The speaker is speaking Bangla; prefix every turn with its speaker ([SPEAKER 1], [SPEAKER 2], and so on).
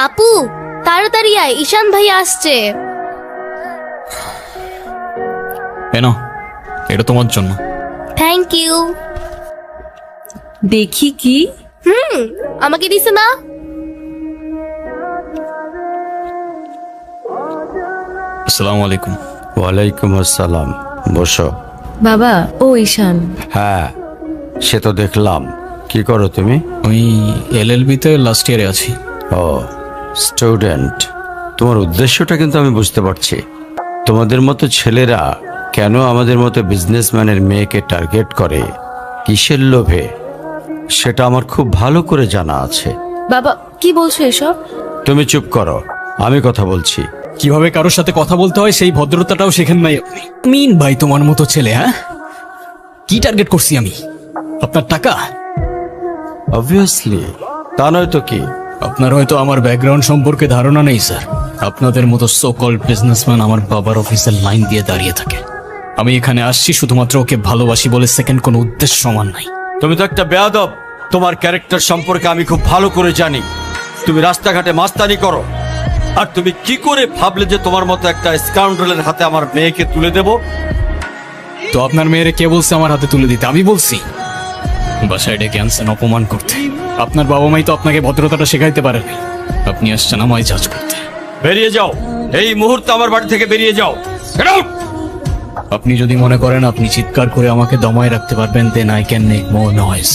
[SPEAKER 1] আপু তাড়াতাড়ি আয়, ঈশান ভাই আসছে।
[SPEAKER 2] এনো, এটা তোমার জন্য।
[SPEAKER 1] Thank you.
[SPEAKER 3] দেখি কি?
[SPEAKER 1] আমাকে দিছে না?
[SPEAKER 2] আসসালামু আলাইকুম।
[SPEAKER 4] ওয়ালাইকুম আসসালাম, বসো।
[SPEAKER 3] বাবা, ও ঈশান।
[SPEAKER 4] হ্যাঁ, সে তো দেখলাম। কি করো তুমি?
[SPEAKER 2] আমি এলএলবি-তে লাস্ট ইয়ারে আছি।
[SPEAKER 4] ও, স্টুডেন্ট। তোমার উদ্দেশ্যটা কিন্তু আমি বুঝতে পারছি। তোমাদের মতো ছেলেরা কেন আমাদের মতো বিজনেসম্যানের মেয়েকে টার্গেট করে, কিসের লোভে, সেটা আমার খুব ভালো করে জানা আছে।
[SPEAKER 3] বাবা, কি বলছো এসব?
[SPEAKER 4] তুমি চুপ করো, আমি কথা বলছি।
[SPEAKER 2] কিভাবে কারোর সাথে কথা বলতে হয় সেই ভদ্রতাটাও শেখেন নাই আপনি। মিন ভাই তোমার মতো ছেলে, হ্যাঁ? কি টার্গেট করছি আমি? আপনার টাকা?
[SPEAKER 4] অবভিয়াসলি, তা নয় তো কি।
[SPEAKER 2] আপনার হয়তো আমার ব্যাকগ্রাউন্ড সম্পর্কে ধারণা নেই স্যার। আপনাদের মতো সো কল্ড বিজনেসম্যান আমার বাবার অফিসের লাইন দিয়ে দাঁড়িয়ে থাকে। আমি এখানে আসছি শুধুমাত্র ওকে ভালোবাসি বলে, সেকেন্ড কোনো উদ্দেশ্য সমান নাই।
[SPEAKER 4] তুমি তো একটা বেয়াদব। তোমার ক্যারেক্টার সম্পর্কে আমি খুব ভালো করে জানি। তুমি রাস্তাঘাটে মাস্তানি করো, আর তুমি কি করে ভাবলে যে তোমার মতো একটা স্কাউন্ডারের হাতে আমার মেয়েকে তুলে দেব?
[SPEAKER 2] তো আপনার মেয়েরে কে বলছে আমার হাতে তুলে দিতে? আমি বলছি? বাসায় ডেকে আনছেন অপমান করতে। আপনার বাবা মাই তো আপনাকে ভদ্রতাটা শেখাইতে পারেনি। আপনি আসছেন আমায় জাজ করতে।
[SPEAKER 4] বেরিয়ে যাও, এই মুহূর্তে আমার বাড়ি থেকে বেরিয়ে যাও। Get out!
[SPEAKER 2] আপনি যদি মনে করেন আপনি চিৎকার করে আমাকে দমায় রাখতে পারবেন, then I can make more noise.